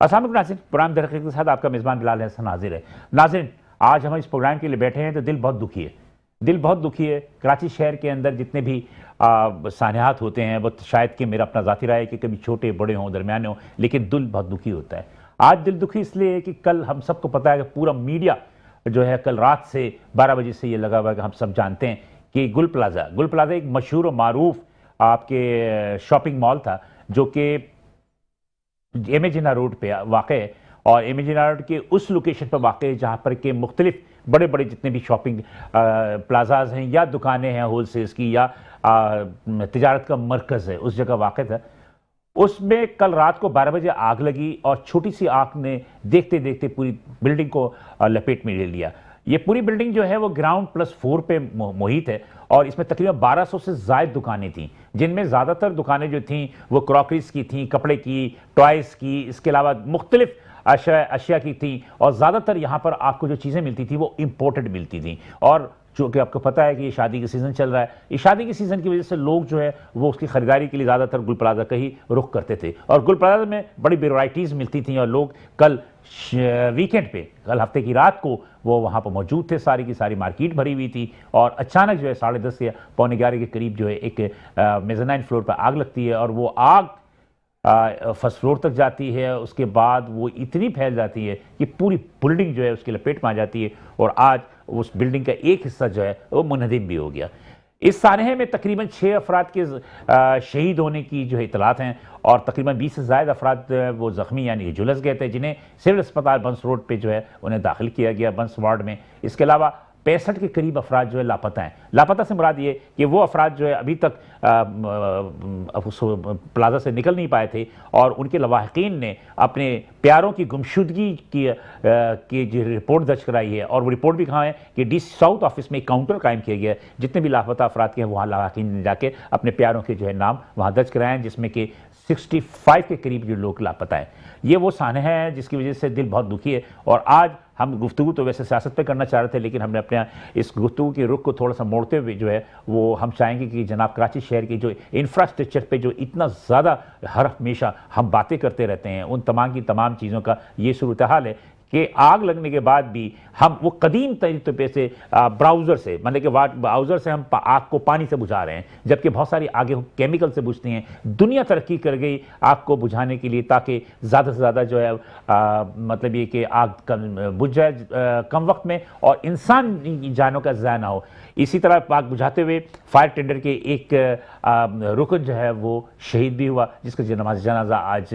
अस्सलाम वालेकुम नाज़रीन, प्रोग्राम दर हकीकत के साथ आपका मेज़बान बिलाल हसन हाजिर है। नाज़रीन, आज हम इस प्रोग्राम के लिए बैठे हैं तो दिल बहुत दुखी है। दिल बहुत दुखी है। कराची शहर के अंदर जितने भी सानियात होते हैं, वो शायद कि मेरा अपना ज़ाती राय है कि कभी छोटे बड़े हों, दरमियाने हों, लेकिन दिल बहुत दुखी होता है। आज दिल दुखी इसलिए है कि कल हम सबको पता है कि पूरा मीडिया जो है कल रात से 12 बजे से ये लगा हुआ है कि हम सब जानते हैं कि गुल प्लाजा एक मशहूर और मारूफ आपके शॉपिंग मॉल था जो कि एमेजिना रोड पे वाक़ है, और एमेजिना रोड के उस लोकेशन पर वाक़ है जहाँ पर के मुख्तलिफ बड़े बड़े जितने भी शॉपिंग प्लाजाज हैं या दुकानें हैं होलसेल्स की या तिजारत का मरकज़ है, उस जगह वाक़ था। उसमें कल रात को 12 बजे आग लगी और छोटी सी आग ने देखते देखते पूरी बिल्डिंग को लपेट में ले लिया। ये पूरी बिल्डिंग जो है वो ग्राउंड +4 पे मुहित है और इसमें तकरीबन 1200 से ज़ायद दुकानें थीं, जिनमें ज़्यादातर दुकानें जो थीं वो क्रॉकरीज की थीं, कपड़े की, टॉयज़ की, इसके अलावा मुख्तलिफ अशिया की थी, और ज़्यादातर यहाँ पर आपको जो चीज़ें मिलती थी वो इम्पोर्टेड मिलती थी। और चूँकि आपको पता है कि ये शादी का सीज़न चल रहा है, इस शादी के सीज़न की वजह से लोग जो है वो उसकी ख़रीदारी के लिए ज़्यादातर गुल प्लाजा का ही रुख करते थे, और गुल प्लाजा में बड़ी वैराइटीज़ मिलती थी और लोग कल वीकेंड पे, कल हफ्ते की रात को वो वहाँ पर मौजूद थे। सारी की सारी मार्केट भरी हुई थी और अचानक जो है 10:30 या 11:45 के करीब जो है एक मेज़नाइन फ्लोर पर आग लगती है और वो आग फर्स्ट फ्लोर तक जाती है। उसके बाद वो इतनी फैल जाती है कि पूरी बिल्डिंग जो है उसकी लपेट में आ जाती है और आज उस बिल्डिंग का एक हिस्सा जो है वो मुनहदिम भी हो गया। इस सानहे में तकरीबन 6 अफराद के शहीद होने की जो है इतलात हैं और तकरीबन 20 से ज़ायद अफराद वो ज़ख्मी यानी कि झुलस गए थे, जिन्हें सिविल अस्पताल बंस रोड पे जो है उन्हें दाखिल किया गया बंस वार्ड में। इसके अलावा 65 के करीब अफराद जो है लापता हैं। लापता से मुराद ये कि वो अफराद जो है अभी तक प्लाजा से निकल नहीं पाए थे और उनके लवाहिकीन ने अपने प्यारों की गुमशुदगी की जो रिपोर्ट दर्ज कराई है, और वो रिपोर्ट भी कहाँ है कि DC साउथ ऑफिस में एक काउंटर कायम किया गया है। जितने भी लापता अफराद के हैं वहाँ लवाहिकीन ने जाके अपने प्यारों के जो है नाम वहाँ दर्ज कराए हैं, जिसमें कि 65 के करीब जो लोग लापता हैं। ये वो सानहा है जिसकी वजह से दिल बहुत दुखी है। और आज हम गुफ्तगू तो वैसे सियासत पे करना चाह रहे थे, लेकिन हमने अपने इस गुफ्तगू के रुख को थोड़ा सा मोड़ते हुए जो है वो हम चाहेंगे कि जनाब कराची शहर की जो इंफ्रास्ट्रक्चर पे जो इतना ज़्यादा हर हमेशा हम बातें करते रहते हैं, उन तमाम की तमाम चीज़ों का ये सूरत हाल है कि आग लगने के बाद भी हम वो कदीम तरीके से ब्राउज़र से, मतलब कि ब्राउज़र से हम आग को पानी से बुझा रहे हैं, जबकि बहुत सारी आगे केमिकल से बुझती हैं। दुनिया तरक्की कर गई आग को बुझाने के लिए ताकि ज़्यादा से ज़्यादा जो है मतलब ये कि आग बुझ जाए कम वक्त में और इंसान जानों का ज़ाया ना हो। इसी तरह आग बुझाते हुए फायर टेंडर के एक रुकन जो है वो शहीद भी हुआ, जिसका जनाजा आज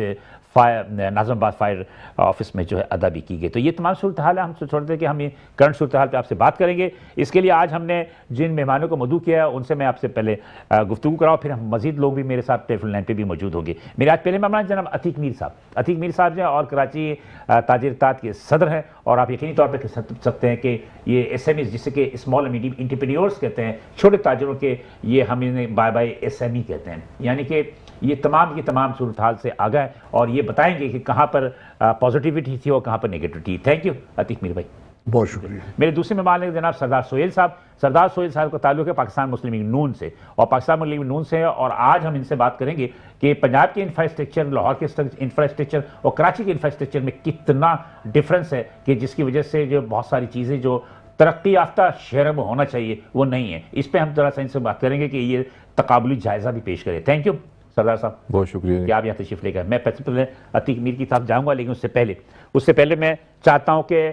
नाज़िमाबाद फायर ऑफिस में जो है अदा भी की गई। तो ये तमाम सूरत हाल है। हम सोचते हैं कि हम ये करंट सूरत हाल पे आपसे बात करेंगे। इसके लिए आज हमने जिन मेहमानों को मदऊ किया है उनसे मैं आपसे पहले गुफ्तगू कराऊँ, फिर हम मजीद लोग भी मेरे साथ टेलीफोन लाइन पे भी मौजूद होंगे। मेरे आज पहले मेहमान जनाब अतीक मीर साहब जो है और कराची ताजिर तात के सदर हैं, और आप यकीनी तौर पर कह सकते हैं कि ये SMEs जिसे कि स्मॉल एंड मीडियम एंटरप्रेन्योर्स कहते हैं, छोटे ताजिरों के, ये हम इन्हें बाय SME कहते हैं, यानी कि ये तमाम की तमाम सूरत हाल से आगा है और ये बताएंगे कि कहाँ पर पॉजिटिविटी थी और कहाँ पर negativity. Thank you Atiq Mir भाई, बहुत शुक्रिया। मेरे दूसरे मेहमान हैं जनाब सरदार सोहेल साहब का ताल्लुक है पाकिस्तान मुस्लिम लीग नून से, और पाकिस्तान मुस्लिम लीग नून से, और आज हम इनसे बात करेंगे कि पंजाब के इंफ्रास्ट्रक्चर, लाहौर के इंफ्रास्ट्रक्चर और कराची के इंफ्रास्ट्रक्चर में कितना डिफरेंस है कि जिसकी वजह से जो बहुत सारी चीज़ें जो तरक्की याफ्ता शहरों में होना चाहिए वो नहीं है। इस पर हम जरा सा इनसे बात करेंगे कि ये तकाबुली जायज़ा भी पेश करें। थैंक यू सरदार साहब, बहुत शुक्रिया कि आप यहाँ तशरीफ लेकर। मैं पहले अतीक मीर की तरफ जाऊँगा, लेकिन उससे पहले मैं चाहता हूँ कि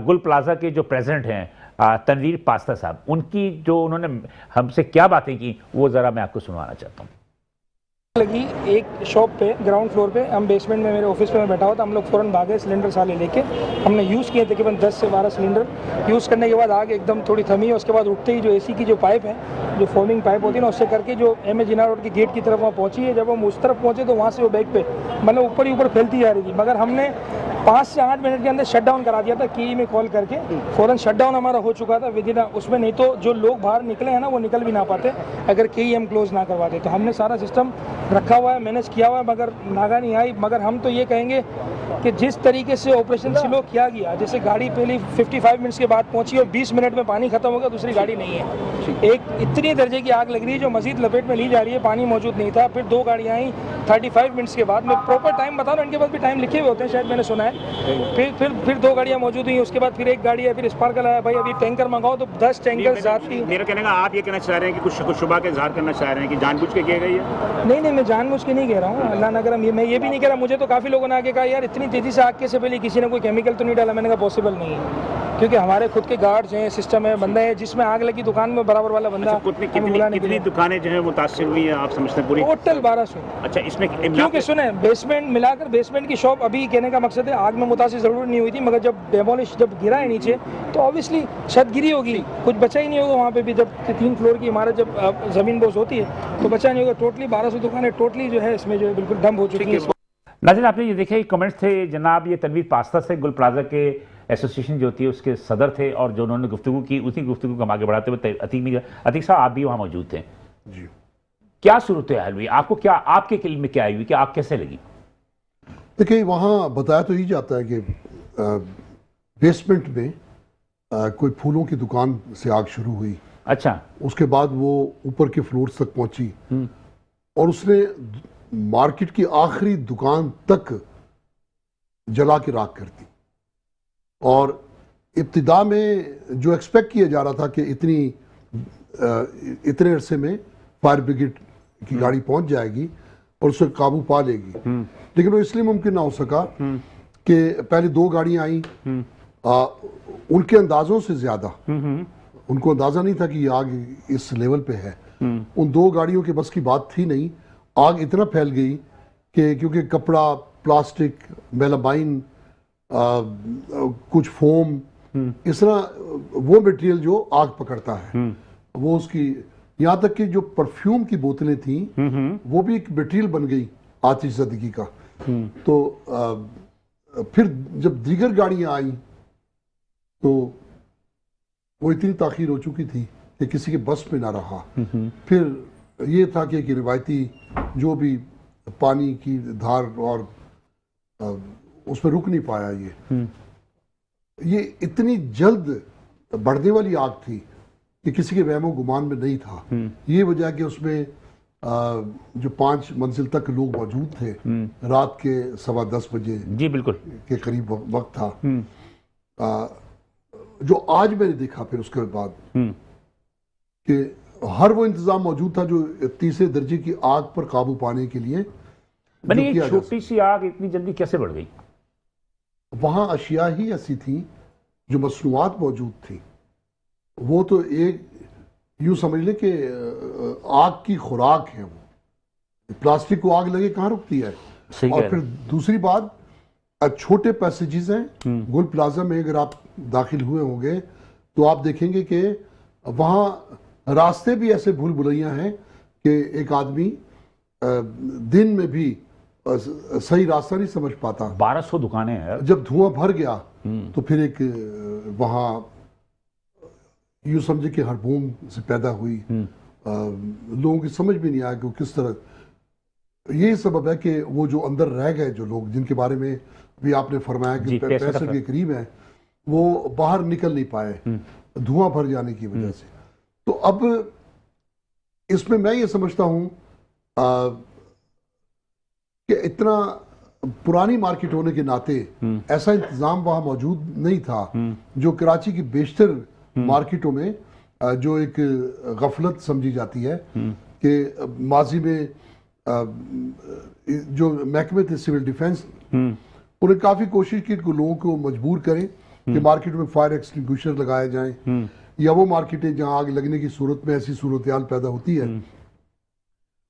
गुल प्लाजा के जो प्रेसिडेंट हैं तनवीर पास्ता साहब, उनकी जो उन्होंने हमसे क्या बातें की वो ज़रा मैं आपको सुनवाना चाहता हूँ। लगी एक शॉप पे ग्राउंड फ्लोर पे, हम बेसमेंट में मेरे ऑफिस पे मैं बैठा हुआ था, हम लोग फ़ौरन भागे सिलेंडर साले लेके। हमने यूज़ किए तकरीबन 10 से 12 सिलेंडर। यूज़ करने के बाद आग एकदम थोड़ी थमी है। उसके बाद उठते ही जो AC की जो पाइप है, जो फॉर्मिंग पाइप होती है ना, उससे करके जो एमेजिना रोड की गेट की तरफ वहाँ पहुँची है। जब हम उस तरफ पहुँचे तो वहाँ से वो बैग पे मतलब ऊपर ही ऊपर फैलती जा रही थी, मगर हमने 5 से 8 मिनट के अंदर शट डाउन करा दिया था। की में कॉल करके फ़ौरन शट डाउन हमारा हो चुका था विदिन उसमें, नहीं तो जो लोग बाहर निकले हैं ना वो निकल भी ना पाते अगर की हम क्लोज़ ना करवाते। तो हमने सारा सिस्टम रखा हुआ है, मैनेज किया हुआ है, मगर नागा नहीं आई। मगर हम तो ये कहेंगे कि जिस तरीके से ऑपरेशन स्लो किया गया, जैसे गाड़ी पहले 55 मिनट्स के बाद पहुंची और 20 मिनट में पानी खत्म हो गया, दूसरी गाड़ी नहीं है। एक इतनी दर्जे की आग लग रही है जो मजीद लपेट में ली जा रही है, पानी मौजूद नहीं था। फिर 2 गाड़ियाँ आई 35 मिनट्स के बाद। मैं प्रॉपर टाइम बता रहा हूँ, इनके पास भी टाइम लिखे हुए होते हैं शायद, मैंने सुना है। फिर 2 गाड़ियाँ मौजूद हुई, उसके बाद फिर 1 गाड़ी है, फिर स्पार्कल आया। भाई अभी टैंकर मंगाओ तो 10 टैंकर जाती। मेरा कहने का आप ये कहना चाह रहे हैं कि कुछ शुबा का इजहार करना चाह रहे हैं कि जानबूझ के किया गई है? नहीं, मैं जानबूझ के नहीं कह रहा हूँ, अल्लाह ना करे। मैं ये भी नहीं कह रहा। मुझे तो काफ़ी लोगों ने आके कहा यार इतनी तेज़ी से आग के से पहले किसी ने कोई केमिकल तो नहीं डाला। मैंने कहा पॉसिबल नहीं है, क्योंकि हमारे खुद के गार्ड्स हैं, सिस्टम है, बंदा है। जिसमें आग लगी दुकान में बराबर वाला बंदा। कितनी दुकानें जो है मुतासिर हुई है आप समझते हैं पूरी? टोटल 1200। अच्छा, इसमें क्योंकि सुने, बेसमेंट मिलाकर बेसमेंट की शॉप, अभी कहने का मकसद है आग में मुतासिर जरूर नहीं हुई थी, मगर जब डेमोलिश जब गिरा है नीचे तो ऑब्वियसली छत गिरी होगी, कुछ बचा ही नहीं होगा वहाँ पे भी। जब 3 फ्लोर की इमारत जब ज़मीन बोझ होती है तो बचा नहीं होगा। टोटली 1200 दुकानें टोटली जो है इसमें जो है बिल्कुल डंप हो चुकी है। नाज़रीन, आपने ये देखे कमेंट्स थे जनाब, ये तनवीर पास्ता से गुल प्लाजा के एसोसिएशन जो होती है उसके सदर थे, और जो उन्होंने गुफ्तगू की उसी गुफ्तगू को हम आगे बढ़ाते हुए अतीक साहब आप भी वहाँ मौजूद थे जी। क्या सूरत हाल हुई? आपको क्या, आपके इल्म में क्या आई हुई कि आग कैसे लगी? देखिए, वहाँ बताया तो ही जाता है कि बेसमेंट में कोई फूलों की दुकान से आग शुरू हुई। अच्छा। उसके बाद वो ऊपर के फ्लोर तक पहुंची और उसने मार्केट की आखिरी दुकान तक जला के राख कर दी। और इब्तिदा में जो एक्सपेक्ट किया जा रहा था कि इतने अरसे में फायर ब्रिगेड की गाड़ी पहुंच जाएगी और उसे काबू पा लेगी, लेकिन वो इसलिए मुमकिन ना हो सका कि पहले 2 गाड़ियां आई। उनके अंदाजों से ज्यादा उनको अंदाजा नहीं था कि ये आग इस लेवल पे है। उन 2 गाड़ियों के बस की बात थी नहीं। आग इतना फैल गई कि क्योंकि कपड़ा, प्लास्टिक, मेलामाइन, कुछ फोम, इस तरह वो मटेरियल जो आग पकड़ता है, वो उसकी, यहाँ तक कि जो परफ्यूम की बोतलें थी वो भी एक मटेरियल बन गई आतिश ज़दगी का। तो फिर जब दीगर गाड़ियां आई तो वो इतनी ताखीर हो चुकी थी कि किसी के बस में ना रहा। फिर ये था कि रिवायती जो भी पानी की धार और उसमें रुक नहीं पाया। ये इतनी जल्द बढ़ने वाली आग थी कि किसी के वहमो गुमान में नहीं था। ये वजह कि उसमें जो 5 मंजिल तक लोग मौजूद थे, रात के 10:15 बजे जी बिल्कुल के करीब वक्त था। जो आज मैंने देखा फिर उसके बाद कि हर वो इंतजाम मौजूद था जो तीसरे दर्जे की आग पर काबू पाने के लिए। एक छोटी सी आग इतनी जल्दी कैसे बढ़ गई? वहां अशिया ही ऐसी थी जो मसनूआत मौजूद थी। वो तो एक यूं समझ ले कि आग की खुराक है। वो प्लास्टिक को आग लगे कहाँ रुकती है। और फिर दूसरी बात, छोटे पैसेजेस हैं गुल प्लाजा में। अगर आप दाखिल हुए होंगे तो आप देखेंगे कि वहाँ रास्ते भी ऐसे भूल भुलैया हैं कि एक आदमी दिन में भी सही रास्ता नहीं समझ पाता। 1200 दुकानें हैं। जब धुआं भर गया तो फिर एक वहाँ यूं समझे कि हड़बूम से पैदा हुई। लोगों की समझ भी नहीं आया कि किस तरह। यही सबब है कि वो जो अंदर रह गए जो लोग, जिनके बारे में भी आपने फरमाया कि 65 के करीब है, वो बाहर निकल नहीं पाए धुआं भर जाने की वजह से। तो अब इसमें मैं ये समझता हूं कि इतना पुरानी मार्केट होने के नाते ऐसा इंतजाम वहां मौजूद नहीं था जो कराची की बेशतर मार्केटों में जो एक गफलत समझी जाती है कि माजी में जो महकमे थे सिविल डिफेंस, उन्हें काफी कोशिश की कि लोगों को मजबूर करें कि मार्केट में फायर एक्सटिंग्विशर लगाए जाएं, या वो मार्केटें जहां आग लगने की सूरत में ऐसी सूरत हाल पैदा होती है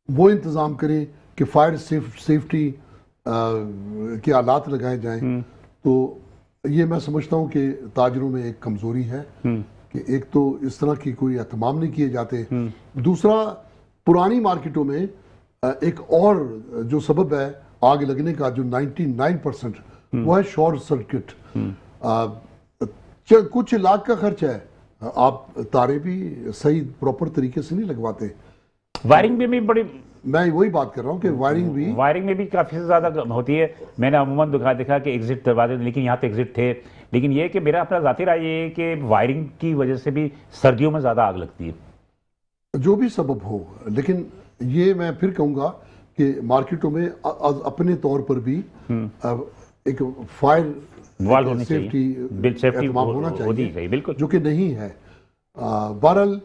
वो इंतजाम करें कि फायर सेफ्टी के आलात लगाए जाएं। तो ये मैं समझता हूं कि ताजरों में एक कमजोरी है कि एक तो इस तरह की कोई एहतमाम नहीं किए जाते। दूसरा, पुरानी मार्केटों में एक और जो सबब है आग लगने का, जो 99% वो है शॉर्ट सर्किट। कुछ लाख का खर्च है, आप तारे भी सही प्रॉपर तरीके से नहीं लगवाते। वायरिंग भी बड़ी मैं वही बात कर रहा हूँ कि वायरिंग में भी काफ़ी ज़्यादा होती है। मैंने अमूमन देखा कि एग्जिट दरवाजे, लेकिन यहाँ तो एग्जिट थे। लेकिन ये कि मेरा अपना ज़ाती राय ये है कि वायरिंग की वजह से भी सर्दियों में ज़्यादा आग लगती है। जो भी सबब हो, लेकिन ये मैं फिर कहूँगा कि मार्केटों में अपने तौर पर भी एक फायर वाल होनी सेफ्टी होना चाहिए, बिल्कुल, जो कि नहीं है। बहरहाल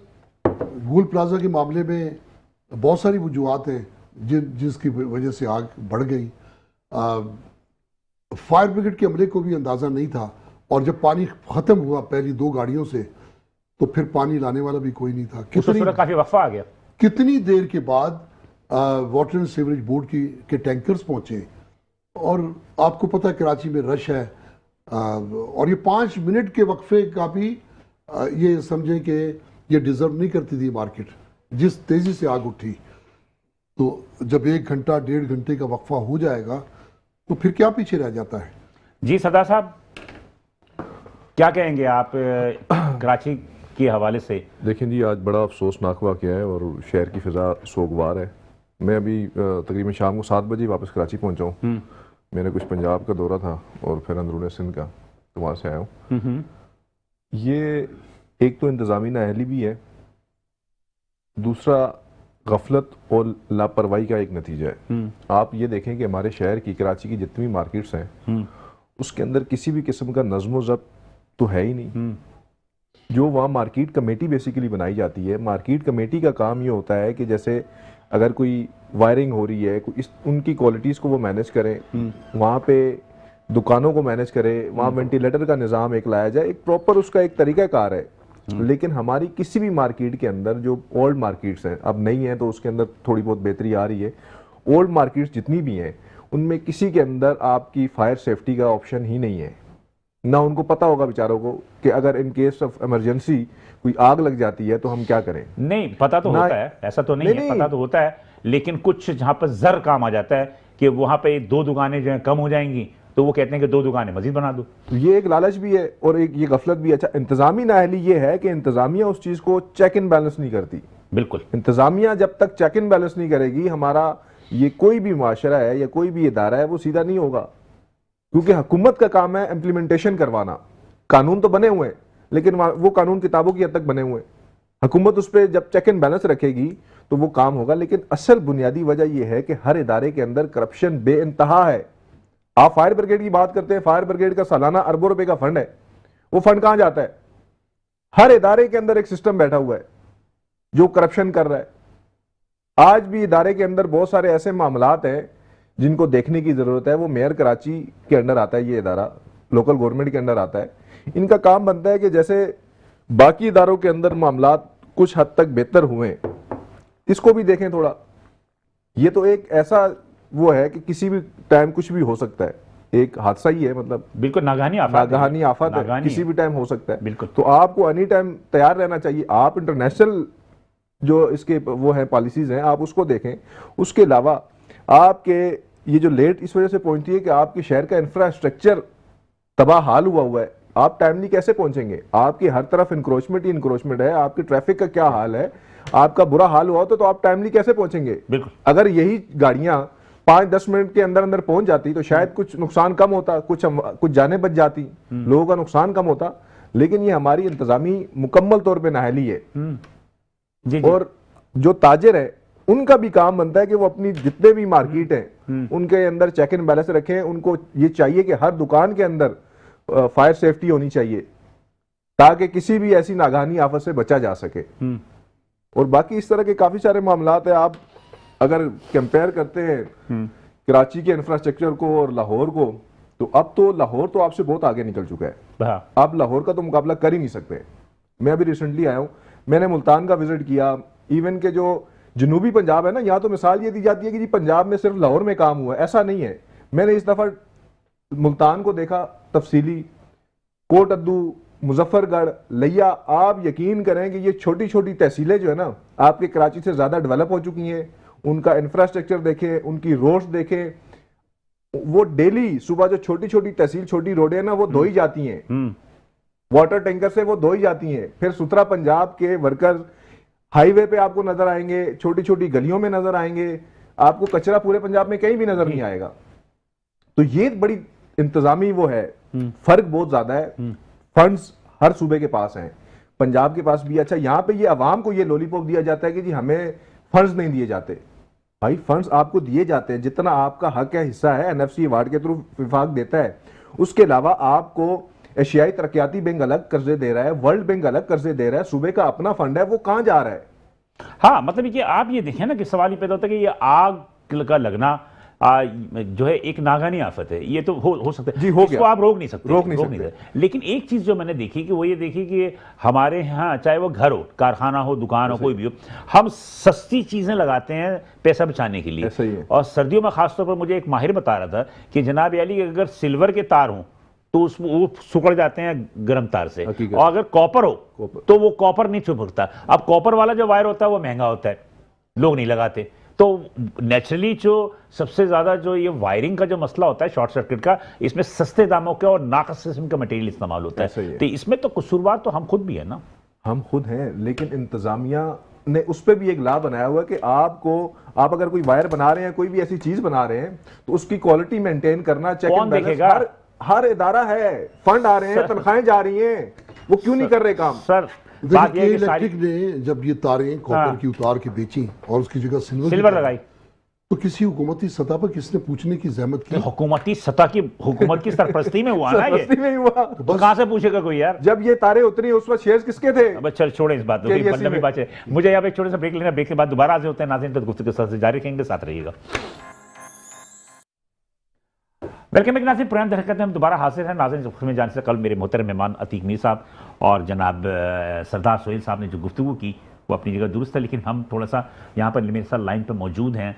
गुल प्लाजा के मामले में बहुत सारी वजूहत हैं जिसकी वजह से आग बढ़ गई। फायर ब्रिगेड के अमले को भी अंदाज़ा नहीं था, और जब पानी ख़त्म हुआ पहली 2 गाड़ियों से, तो फिर पानी लाने वाला भी कोई नहीं था। काफ़ी वक्फा आ गया। कितनी देर के बाद वाटर एंड सीवरेज बोर्ड के टैंकर्स पहुंचे, और आपको पता है कराची में रश है, और ये 5 मिनट के वक्फे का भी ये समझें कि ये डिजर्व नहीं करती थी मार्केट, जिस तेजी से आग उठी। तो जब 1 घंटा 1.5 घंटे का वक्फा हो जाएगा तो फिर क्या पीछे रह जाता है। जी सरदार साहब, क्या कहेंगे आप कराची के हवाले से? देखें जी, आज बड़ा अफसोसनाक वाक़या है और शहर की फ़िज़ा सोगवार है। मैं अभी तकरीबन शाम को 7 बजे वापस कराची पहुंचा हूँ। मैंने कुछ पंजाब का दौरा था और फिर अंदरूनी सिंध का, तो वहाँ से आया हूँ। ये एक तो इंतज़ामी नाअहली भी है, दूसरा गफलत और लापरवाही का एक नतीजा है। आप ये देखें कि हमारे शहर की, कराची की जितनी भी मार्केट्स हैं उसके अंदर किसी भी किस्म का नज़्म ज़ब्त तो है ही नहीं। जो वहाँ मार्केट कमेटी बेसिकली बनाई जाती है, मार्केट कमेटी का काम ये होता है कि जैसे अगर कोई वायरिंग हो रही है, उनकी क्वालिटीज़ को वो मैनेज करें, वहाँ पे दुकानों को मैनेज करें, वहाँ वेंटिलेटर का निज़ाम एक लाया जाए, एक प्रॉपर उसका एक तरीक़ाकार है। लेकिन हमारी किसी भी मार्केट के अंदर, जो ओल्ड मार्केट्स हैं, अब नहीं है तो उसके अंदर थोड़ी बहुत बेहतरी आ रही है, ओल्ड मार्केट्स जितनी भी हैं उनमें किसी के अंदर आपकी फायर सेफ्टी का ऑप्शन ही नहीं है। ना उनको पता होगा बेचारों को कि अगर इन केस ऑफ इमरजेंसी कोई आग लग जाती है तो हम क्या करें। नहीं, पता तो होता है, ऐसा तो नहीं है, पता तो होता है, लेकिन कुछ जहां पर जर काम आ जाता है कि वहां पे 2 दुकानें जो है कम हो जाएंगी, तो वो कहते हैं कि 2 दुकानें मजीद बना दो। तो ये एक लालच भी है और एक ये गफलत भी है। अच्छा, इंतजामी नाअहली ये है कि इंतजामिया उस चीज को चेक इन बैलेंस नहीं करती। बिल्कुल, इंतजामिया जब तक चेक इन बैलेंस नहीं करेगी, हमारा ये कोई भी माशरा है या कोई भी इदारा है वो सीधा नहीं होगा, क्योंकि हुकूमत का काम है इम्प्लीमेंटेशन करवाना। कानून तो बने हुए हैं, लेकिन वो कानून किताबों की हद तक बने हुए हैं। हुकूमत उस पर जब चेक एंड बैलेंस रखेगी तो वो काम होगा। लेकिन असल बुनियादी वजह यह है कि हर इदारे के अंदर करप्शन बेइंतहा है। आप फायर ब्रिगेड की बात करते हैं, फायर ब्रिगेड का सालाना अरबों रुपए का फंड है, वो फंड कहां जाता है? हर इदारे के अंदर एक सिस्टम बैठा हुआ है जो करप्शन कर रहा है। आज भी इदारे के अंदर बहुत सारे ऐसे मामलात हैं जिनको देखने की जरूरत है। वो मेयर कराची के अंडर आता है, ये इदारा लोकल गवर्नमेंट के अंडर आता है। इनका काम बनता है कि जैसे बाकी इदारों के अंदर मामलात कुछ हद तक बेहतर हुए, इसको भी देखें थोड़ा। ये तो एक ऐसा वो है कि किसी भी टाइम कुछ भी हो सकता है, एक हादसा ही है, मतलब बिल्कुल नागानी आफत है, किसी भी टाइम हो सकता है। बिल्कुल, तो आपको एनी टाइम तैयार रहना चाहिए। आप इंटरनेशनल जो इसके वो है पॉलिसीज हैं, आप उसको देखें। उसके अलावा आपके ये जो लेट इस वजह से पहुंचती है कि आपके शहर का इंफ्रास्ट्रक्चर तबाह हाल हुआ है। आप टाइमली कैसे पहुंचेंगे? आपकी हर तरफ इंक्रोचमेंट ही इंक्रोचमेंट है। आपके ट्रैफिक का क्या हाल है? आपका बुरा हाल हुआ तो आप टाइमली कैसे पहुंचेंगे? बिल्कुल, अगर यही गाड़ियां 5-10 मिनट के अंदर अंदर पहुंच जाती तो शायद कुछ नुकसान कम होता, कुछ जानें बच जाती, लोगों का नुकसान कम होता। लेकिन ये हमारी इंतजामी मुकम्मल तौर पर नाअहली है। जी। और जो ताजिर है उनका भी काम बनता है कि वो अपनी जितने भी मार्केट हैं उनके अंदर चेक इन बैलेंस रखें। उनको ये चाहिए कि हर दुकान के अंदर फायर सेफ्टी होनी चाहिए ताकि किसी भी ऐसी नागानी आफत से बचा जा सके। और बाकी इस तरह के काफी सारे मामलात हैं। आप अगर कंपेयर करते हैं कराची के इंफ्रास्ट्रक्चर को और लाहौर को, तो अब तो लाहौर तो आपसे बहुत आगे निकल चुका है। आप लाहौर का तो मुकाबला कर ही नहीं सकते। मैं अभी रिसेंटली आया हूं, मैंने मुल्तान का विजिट किया। इवन के जो जनूबी पंजाब है ना, यहाँ तो मिसाल ये दी जाती है कि जी पंजाब में सिर्फ लाहौर में काम हुआ है, ऐसा नहीं है। मैंने इस दफा मुल्तान को देखा तफसीली, कोट अद्दू, मुजफ्फरगढ़, लिया। आप यकीन करें कि ये छोटी छोटी तहसीलें जो है ना आपके कराची से ज्यादा डेवलप हो चुकी हैं। उनका इंफ्रास्ट्रक्चर देखें, उनकी रोड्स देखें, वो डेली सुबह जो छोटी छोटी तहसील छोटी रोडें ना वो धोई जाती हैं, वाटर टैंकर से वो धोई जाती हैं। फिर सुथरा पंजाब के वर्कर्स हाईवे पे आपको नजर आएंगे, छोटी छोटी गलियों में नजर आएंगे, आपको कचरा पूरे पंजाब में कहीं भी नजर नहीं आएगा। तो ये बड़ी इंतजामी वो है, फर्क बहुत ज्यादा है। फंड्स हर सूबे के पास हैं, पंजाब के पास भी। अच्छा, यहाँ पे ये अवाम को ये लॉलीपॉप दिया जाता है कि जी हमें फंड्स नहीं दिए जाते। भाई फंड्स आपको दिए जाते हैं, जितना आपका हक है, हिस्सा है, एनएफसी अवार्ड के थ्रू विभाग देता है। उसके अलावा आपको एशियाई तरक्याती बैंक अलग कर्जे दे रहा है, वर्ल्ड बैंक अलग कर्जे दे रहा है, सूबे का अपना फंड है, वो कहां जा रहा है? हाँ, मतलब ये आप ये देखें ना कि सवाल ये पैदा होता है कि ये आग का लगना जो है एक नागानी आफत है। ये तो हो सकता है जी, हो इसको गया। आप रोक नहीं सकते, रोक नहीं सकते। लेकिन एक चीज जो मैंने देखी कि वो ये देखी कि हमारे यहाँ चाहे वो घर हो, कारखाना हो, दुकान हो, कोई भी हो, हम सस्ती चीजें लगाते हैं पैसा बचाने के लिए। ऐसा ही है। और सर्दियों में खासतौर पर मुझे एक माहिर बता रहा था कि जनाब अली अगर सिल्वर के तार हों तो उसमें वो सुकड़ जाते हैं गर्म तार से, और अगर कॉपर हो तो वो कॉपर नहीं चिपकता। अब कॉपर वाला जो वायर होता है वो महंगा होता है, लोग नहीं लगाते। तो नेचुरली जो सबसे ज्यादा जो ये वायरिंग का जो मसला होता है शॉर्ट सर्किट का, इसमें सस्ते दामों के और नाकस किस्म का मटेरियल इस्तेमाल होता है। तो इसमें तो कसूरवार तो हम खुद भी है ना, हम खुद हैं। लेकिन इंतजामिया ने उस पर भी एक ला बनाया हुआ है कि आप अगर कोई वायर बना रहे हैं, कोई भी ऐसी चीज बना रहे हैं, तो उसकी क्वालिटी मेंटेन करना, चेक एंड बैलेंस हर इदारा है। फंड आ रहे हैं, तनख्वाहें जा रही हैं, वो क्यों नहीं कर रहे काम? सर बात ये इलेक्ट्रिक ने जब ये तारें कॉपर की उतार के बेची और उसकी जगह सिल्वर लगाई, तो किसी हुकूमती सतह पर किसने पूछने की जहमत की? हुकूमती सतह की, हुकूमत की सरपरस्ती में हुआ ना ये, सरपरस्ती में हुआ तो कहां से पूछेगा कोई यार? जब ये तारे उतरी उस वक्त शेयर्स किसके थे? अब चल छोड़े इस बात को, मुझे यहाँ पे एक छोटे से ब्रेक लेना, ब्रेक के बाद दोबारा हाजिर होते हैं नाज़रीन। तो गुफ्तगू के साथ जारी रखेंगे, साथ रहिएगा। वेलकम नाज़रीन, पुरानी हरकत में हम दोबारा हाजिर हैं नाज़रीन। में जाने से कल मेरे मोहतरम मेहमान अतीक मीर साहब और जनाब सरदार सोहेल साहब ने जो गुफ्तगू की वो अपनी जगह दुरुस्त है, लेकिन हम थोड़ा सा यहाँ पर मेरे साथ लाइन पर मौजूद हैं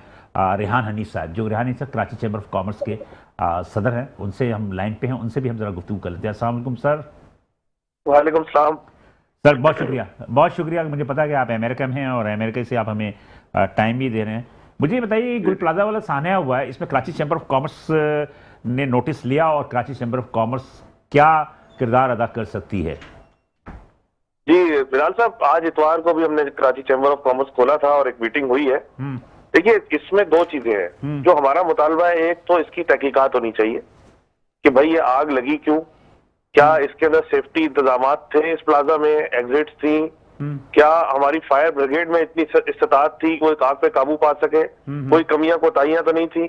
रेहान हनीफ साहब, जो रेहान हनीफ साहब कराची चैम्बर ऑफ कॉमर्स के सदर हैं। उनसे हम लाइन पे हैं, उनसे भी हम जरा गुफ्तगू कर लेते हैं। अस्सलाम वालेकुम सर। वालेकुम सलाम सर, बहुत शुक्रिया। मुझे पता है कि आप अमेरिका में हैं और अमेरिका से आप हमें टाइम भी दे रहे हैं। मुझे ये बताइए, गुल प्लाजा वाला सान्या हुआ है, इसमें कराची चैम्बर ऑफ कॉमर्स ने नोटिस लिया और कराची चैम्बर ऑफ कॉमर्स क्या किरदार अदा कर सकती है? जी बिलाल साहब, आज इतवार को भी हमने कराची चैम्बर ऑफ कॉमर्स खोला था और एक मीटिंग हुई है। देखिए, इसमें दो चीजें हैं जो हमारा मुतालबा है। एक तो इसकी तहकीकात होनी चाहिए कि भाई ये आग लगी क्यों, क्या इसके अंदर सेफ्टी इंतजामात थे, इस प्लाजा में एग्जिट्स थी, क्या हमारी फायर ब्रिगेड में इतनी इस्तात थी कि वो आग पे काबू पा सके, कोई कमियां कोताहियां तो नहीं थी।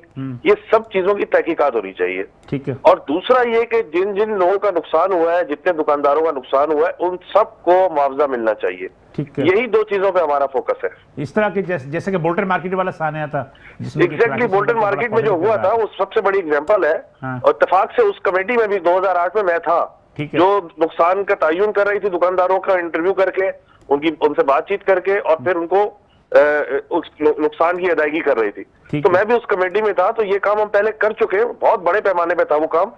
ये सब चीजों की तहकीकात होनी चाहिए। ठीक है। और दूसरा ये कि जिन जिन लोगों का नुकसान हुआ है, जितने दुकानदारों का नुकसान हुआ है, उन सबको मुआवजा मिलना चाहिए। ठीक है। यही दो चीजों पे हमारा फोकस है। इस तरह के जैसे कि बोल्टन मार्केट वाला सान्या था, एग्जैक्टली बोल्टन मार्केट में जो हुआ था वो सबसे बड़ी एग्जांपल है। और इत्तेफाक से उस कमेटी में भी 2008 में मैं था, जो नुकसान का तयन कर रही थी, दुकानदारों का इंटरव्यू करके उनसे बातचीत करके और फिर उनको उस नुकसान की अदायगी कर रही थी। तो मैं भी उस कमेटी में था। तो ये काम हम पहले कर चुके हैं, बहुत बड़े पैमाने पे था वो काम।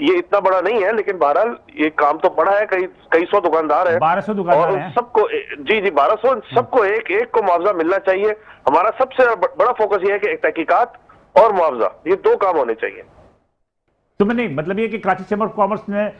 ये इतना बड़ा नहीं है, लेकिन बहरहाल ये काम तो पड़ा है। कई सौ दुकानदार है, 1200 दुकानदार हैं। सबको जी 1200, सबको एक एक को मुआवजा मिलना चाहिए। हमारा सबसे बड़ा फोकस ये है कि एक तहकीकात और मुआवजा, ये दो काम होने चाहिए। तो मैंने मतलब ये कि कराची चैम्बर ऑफ कॉमर्स ने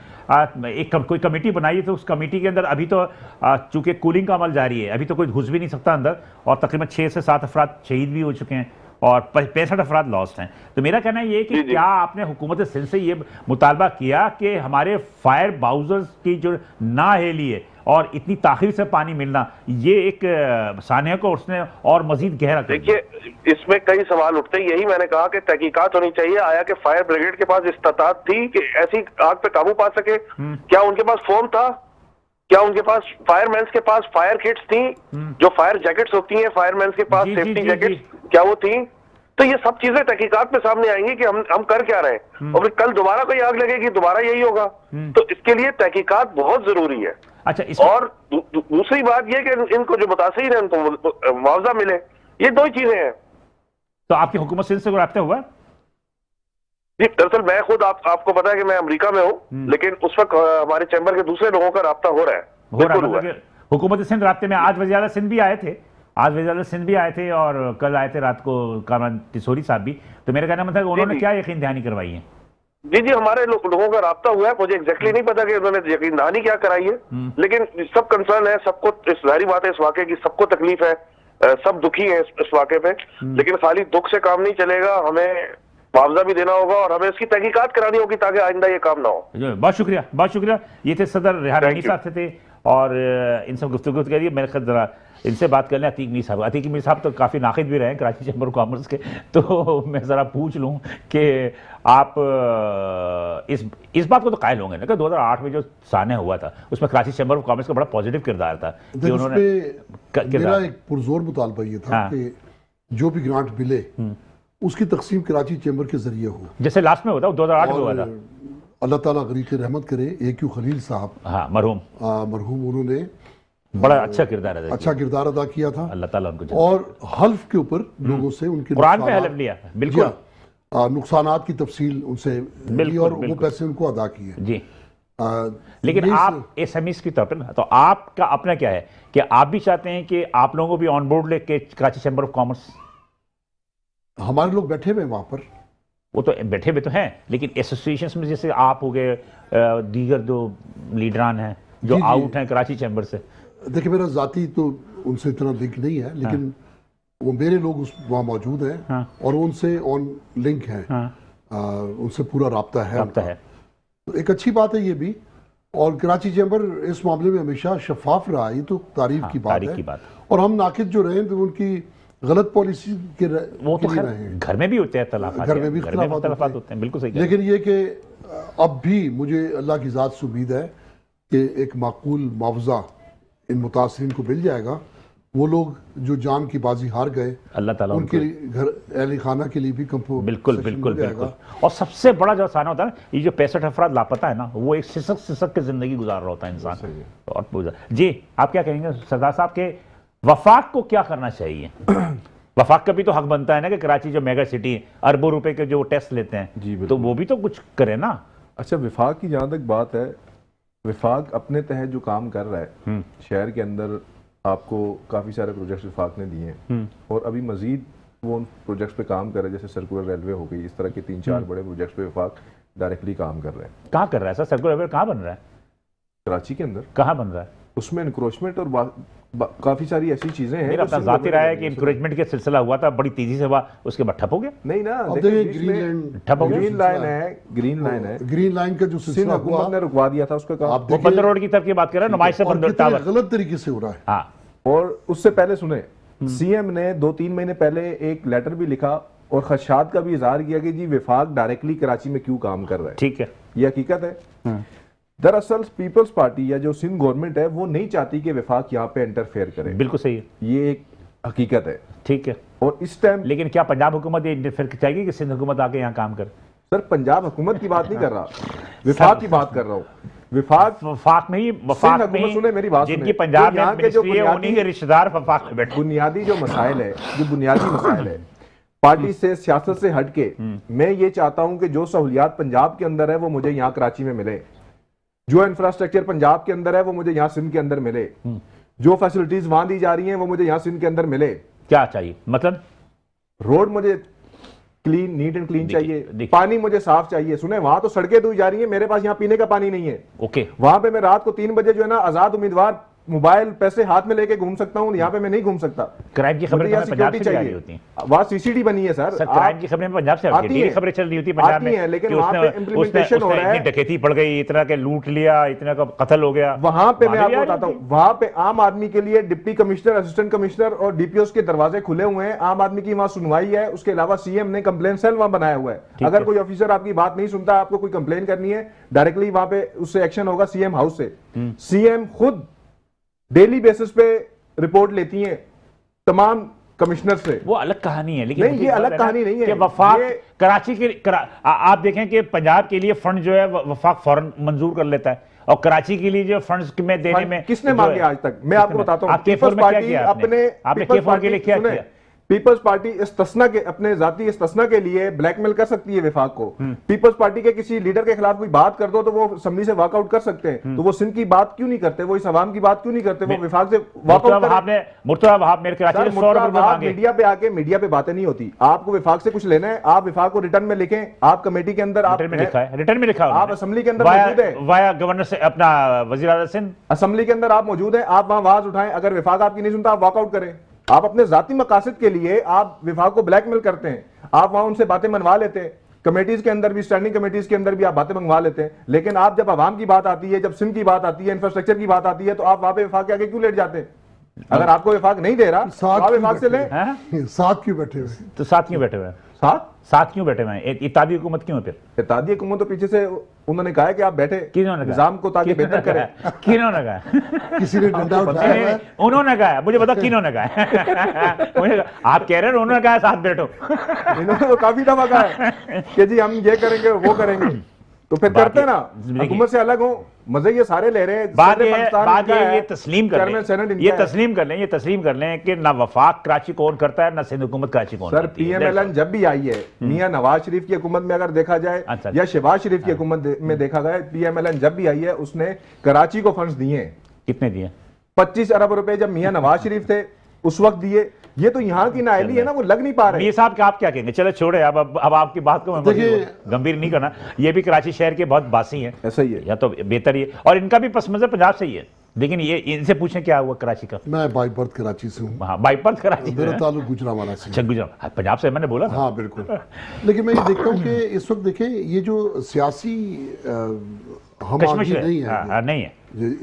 कोई कमेटी बनाई है, तो उस कमेटी के अंदर अभी तो चूंकि कूलिंग का अमल जारी है, अभी तो कोई घुस भी नहीं सकता अंदर, और तकरीबन 6 से 7 अफराद शहीद भी हो चुके हैं और 65 अफराद लॉस्ट हैं। तो मेरा कहना ये कि क्या आपने हुकूमत सिंध से ये मुतालबा किया कि हमारे फायर बाउजर्स की जो नाअहली है और इतनी ताखीर से पानी मिलना, ये एक सान्या को उसने और मजीद गहरा कर दिया? देखिए, इसमें कई सवाल उठते हैं। यही मैंने कहा कि तहकीकात होनी चाहिए। आया कि फायर ब्रिगेड के पास इस्तात थी कि ऐसी आग पे काबू पा सके? क्या उनके पास फोम था? क्या उनके पास फायरमैन के पास फायर किट्स थी, जो फायर जैकेट्स होती हैं, फायरमैन के पास सेफ्टी जैकेट्स, क्या वो थी? तो ये सब चीजें तहकीकात में सामने आएंगी कि हम कर क्या रहे हैं, और फिर कल दोबारा कोई आग लगेगी, दोबारा यही होगा। तो इसके लिए तहकीकात बहुत जरूरी है। अच्छा, और दूसरी बात यह कि इनको जो मुतासिर है उनको मुआवजा मिले। ये दो ही चीजें हैं। तो आपकी हुकूमत सिंध से रब्ता हुआ? जी, दरअसल मैं खुद आपको पता है कि मैं अमेरिका में हूँ, लेकिन उस वक्त हमारे चैम्बर के दूसरे लोगों का रब्ता हो रहा है। हुकूमत सिंध राब्ते में आज वज़ीर आला सिंध भी आए थे, और कल आए थे रात को कामरान तिसोरी साहब भी। तो मेरा कहना मतलब उन्होंने क्या यकीन दहानी करवाई है? जी हमारे लोगों का राब्ता हुआ है, मुझे एग्जैक्टली नहीं पता कि उन्होंने यकीन दहानी क्या कराई है, लेकिन सब कंसर्न है, सबको जाहिर बात है इस वाकये की, सबको तकलीफ है, सब दुखी है इस वाकये पे, लेकिन खाली दुख से काम नहीं चलेगा, हमें मुआवजा भी देना होगा और हमें इसकी तहकीकात करानी होगी ताकि आइंदा ये काम ना हो। बहुत शुक्रिया, बहुत शुक्रिया। ये थे सदर रेहान रईनी साहब थे और इनसे गुफ्तगू करिए। मेरे ख्याल जरा इनसे बात कर लें अतीक मीर साहब। अतीक मीर साहब तो काफ़ी नाक़िद भी रहे हैं कराची चैम्बर ऑफ कॉमर्स के, तो मैं ज़रा पूछ लूँ कि आप इस बात को तो कायल होंगे ना कि 2008 में जो सान्या हुआ था उसमें कराची चैम्बर ऑफ कॉमर्स का बड़ा पॉजिटिव किरदार था कि उन्होंने मेरा एक पुरजोर मुतालबा ये था कि जो भी ग्रांट मिले उसकी तकसीम कराची चैम्बर के जरिए हो, जैसे लास्ट में होता 2008 में हुआ था। अल्लाह ताला गरीक रहमत करे, AQ खलील साहब, हाँ मरहूम, उन्होंने बड़ा अच्छा किरदार अदा अच्छा किरदार अदा किया था, अल्लाह ताला उनको। और हल्फ के ऊपर लोगों से उनके कुरान पे हल्फ लिया, बिल्कुल नुकसानात की तफसील उनसे मिली और वो पैसे उनको अदा किए जी। लेकिन आप SMEs की तरफ ना, तो आपका अपना क्या है कि आप भी चाहते हैं कि आप लोगों को भी ऑन बोर्ड लेके कराची चैम्बर ऑफ कॉमर्स? हमारे लोग बैठे हुए वहां पर, वो तो बैठे हुए तो हैं, लेकिन एसोसिएशंस में जैसे आप हो गए, दीगर जो लीडरान हैं जो आउट हैं कराची चैम्बर से। देखिए मेरा जाती तो उनसे इतना लिंक नहीं है, लेकिन वो मेरे लोग वहाँ मौजूद हैं और उनसे ऑन लिंक हैं, उनसे पूरा राब्ता है। तो एक अच्छी बात है ये भी, और कराची चैम्बर इस मामले में हमेशा शफाफ रहा, ये तो तारीफ की बात है। और हम नाकिद जो रहे तो उनकी गलत पॉलिसी के वो तो घर में भी होते हैं तलाक़ात, घर में भी खिलाफत होते हैं, बिल्कुल सही। लेकिन ये कि अब भी मुझे अल्लाह की ज़ात से उम्मीद है कि एक माकूल मुआवजा इन मुतासरीन को मिल जाएगा। वो लोग जो जान की बाजी हार गए, अल्लाह ताला उनके घर अहले खाना के लिए भी बिल्कुल। और सबसे बड़ा जो साना होता है ना, ये जो 65 अफराद लापता है ना, वो एक सिसक के जिंदगी गुजार रहा होता है इंसान। और जी आप क्या कहेंगे सरदार साहब के वफाक को क्या करना चाहिए? वफाक का भी तो हक बनता है ना कि कराची जो मेगा सिटी अरबों रुपए के जो टैक्स लेते हैं, तो वो भी तो कुछ करे ना। अच्छा, विफाक की जहाँ तक बात है, विफाक अपने तहत जो काम कर रहा है शहर के अंदर, आपको काफ़ी सारे प्रोजेक्ट्स विफाक ने दिए हैं और अभी मजीद वो उन प्रोजेक्ट्स पे काम कर रहे हैं, जैसे सर्कुलर रेलवे हो गई, इस तरह के 3-4 बड़े प्रोजेक्ट्स पे विफाक डायरेक्टली काम कर रहे हैं। कहाँ कर रहा है सर सर्कुलर रेलवे? कहाँ बन रहा है? कराची के अंदर। कहाँ बन रहा है? उसमें इंक्रोचमेंट और काफी सारी ऐसी चीजें हैं। मेरा अपना जाती रहा है कि इंक्रोचमेंट के सिलसिला हुआ था, बड़ी तेजी से हुआ, उसके बाद ठप हो गया। नहीं ना, ग्रीन लाइन है, ग्रीन लाइन का जो सिलसिला हुआ ने रुकवा दिया था उसका काम। वो बंदर रोड की तरफ की बात कर रहे हैं, नुमाइश से बंदर टावर गलत तरीके से हो रहा है। हाँ, और उससे पहले सुने, CM ने 2-3 महीने पहले एक लेटर भी लिखा और खदशात का भी इजहार किया कि जी विफाक डायरेक्टली कराची में क्यों काम कर रहा है। ठीक है, ये हकीकत है। दरअसल पीपल्स पार्टी या जो सिंध गवर्नमेंट है वो नहीं चाहती कि विफाक यहाँ पे इंटरफेयर करे। बिल्कुल सही है, ये एक हकीकत है। ठीक है। और इस टाइम लेकिन क्या पंजाब हुकूमत ये इंटरफेयर चाहेगी कि सिंध हुकूमत आके यहाँ काम करे? सर पंजाब हुकूमत की बात नहीं कर रहा, विफाक की बात कर रहा हूँ। वफाक में ही सुने मेरी बात, जिनकी पंजाब में मिनिस्ट्री है उन्हीं के रिश्तेदार वफाक में बैठे। बुनियादी जो मसाइल है, जो बुनियादी मसाइल है पार्टी से, सियासत से हटके, मैं ये चाहता हूँ कि जो सहूलियात पंजाब के अंदर है वो मुझे यहाँ कराची में मिले, जो इंफ्रास्ट्रक्चर पंजाब के अंदर है वो मुझे यहाँ सिंध के अंदर मिले, जो फैसिलिटीज वहां दी जा रही हैं वो मुझे यहाँ सिंध के अंदर मिले। क्या चाहिए? मतलब रोड मुझे क्लीन, नीट एंड क्लीन चाहिए, पानी मुझे साफ चाहिए। सुने, वहां तो सड़कें धोई जा रही हैं, मेरे पास यहाँ पीने का पानी नहीं है। ओके, वहां पे मैं रात को 3 बजे जो है ना आजाद उम्मीदवार मोबाइल पैसे हाथ में लेके घूम सकता हूँ, यहाँ पे मैं नहीं घूम सकता। क्राइम की खबरें पंजाब से आ रही होती हैं, वहां CCD बनी है सर। क्राइम की खबरें पंजाब से आती हैं, खबरें चल रही होती है पंजाब में, लेकिन वहां पे इंप्लीमेंटेशन हो रहा है, डकैती पड़ गई, इतना के लूट लिया, इतना का कत्ल हो गया। वहां पे मैं आपको बताता हूँ, वहां पे आम आदमी के लिए डिप्टी कमिश्नर, असिस्टेंट कमिश्नर और DPOs के दरवाजे खुले हुए हैं। आम आदमी की वहां सुनवाई है। उसके अलावा CM ने कंप्लेन सेल वहां बनाया हुआ है। अगर कोई ऑफिसर आपकी बात नहीं सुनता, आपको कोई कंप्लेन करनी है, डायरेक्टली वहां पे उससे एक्शन होगा CM हाउस से। CM खुद डेली बेसिस पे रिपोर्ट लेती हैं तमाम कमिश्नर से। वो अलग कहानी है, लेकिन नहीं, ये अलग कहानी नहीं है कि वफाक कराची के आप देखें कि पंजाब के लिए फंड जो है वफाक फौरन मंजूर कर लेता है, और कराची के लिए जो फंड्स में देने में किसने मांगे आज तक? मैं आपको बताता हूं, पीपल्स पार्टी अपने आपने K4 के लिए क्या किया? पीपल्स पार्टी इस्तिस्ना के अपने जाती इस्तिस्ना के लिए ब्लैकमेल कर सकती है विफाक को। पीपल्स पार्टी के किसी लीडर के खिलाफ कोई बात कर दो तो वो असेंबली से वॉकआउट कर सकते हैं, तो वो सिंध की बात क्यों नहीं करते, वो इस अवाम की बात क्यों नहीं करते, वो विफाक से वॉकआउट मुर्तजा वहाब मेरे कराची से 100 रुपए मांगे। मीडिया पे आके मीडिया पे बातें नहीं होती। आपको विफाक से कुछ लेना है, आप विफाक को रिटर्न में लिखें, आप कमेटी के अंदर रिटर्न में लिखा है, रिटर्न में लिखा है, आप असेंबली के अंदर मौजूद है, वाया गवर्नर से अपना वजीर आज़म सिंध असेंबली के अंदर आप मौजूद हैं, आप वहां आवाज उठाएं। अगर विफाक आपकी नहीं सुनता आप वॉकआउट करें। आप अपने जाती मकासद के लिए आप विफाक को ब्लैकमेल करते हैं, आप वहां उनसे बातें मनवा लेते हैं, कमेटीज के अंदर भी, स्टैंडिंग कमेटीज के अंदर भी आप बातें मंगवा लेते हैं, लेकिन आप जब आवाम की बात आती है, जब सिम की बात आती है, इंफ्रास्ट्रक्चर की बात आती है, तो आप वहां पे विफाक के आगे क्यों लेट जाते हैं? अगर आपको विफाक नहीं दे रहा तो आप विफाक से लें। साथ क्यों बैठे हुए? तो साथ क्यों बैठे हुए हैं? साथ क्यों बैठे हुए हैं? इत्तेहादी हुकूमत क्यों है फिर? इत्तेहादी हुकूमत तो पीछे से उन्होंने कहा है कि आप बैठे किन्होंने निजाम को ताकि बेहतर करें। किन्होंने कहा? किसी ने डंडा उठाया है? उन्होंने कहा, मुझे बता किन्होंने कहा? आप कह रहे हैं उन्होंने कहा साथ बैठो। इन्होंने तो काफी दफा कहा है कि जी हम ये करेंगे वो करेंगे, तो फिर करते ना, हुकूमत से अलग हो, मजे ये सारे ले रहे हैं। बात ये तस्लीम कर लें, ये तस्लीम कर लें कि ना वफाक कराची कौन करता है, ना सिंध हुकूमत कराची कौन सर। करती है। पीएमएलएन जब भी आई है, मियां नवाज शरीफ की हुकूमत में अगर देखा जाए या शहबाज शरीफ की हुकूमत में देखा जाए, पीएमएलएन जब भी आई है उसने कराची को फंड्स दिए। कितने दिए? 25 अरब रुपए जब मियां नवाज शरीफ थे उस वक्त दिए। ये तो यहाँ की नाअहली है ना, वो लग नहीं पा रहे। ये साहब का आप क्या कहेंगे? चलो छोड़े, अब आपकी बात को गंभीर नहीं करना। ये भी कराची शहर के बहुत बासी हैं, ऐसा ही है या तो बेहतर ही है, और इनका भी पस मंजर पंजाब से ही है, लेकिन ये इनसे पूछें क्या हुआ कराची का। मैं बाई बर्थ कराची से हूँ। हाँ, बाई बर्थ कराची, मेरा ताल्लुक गुजरावाला से। अच्छा, गुजरात पंजाब से मैंने बोला। हाँ बिल्कुल। लेकिन मैं ये देखता हूँ कि इस वक्त देखें ये जो सियासी हम नहीं है, नहीं है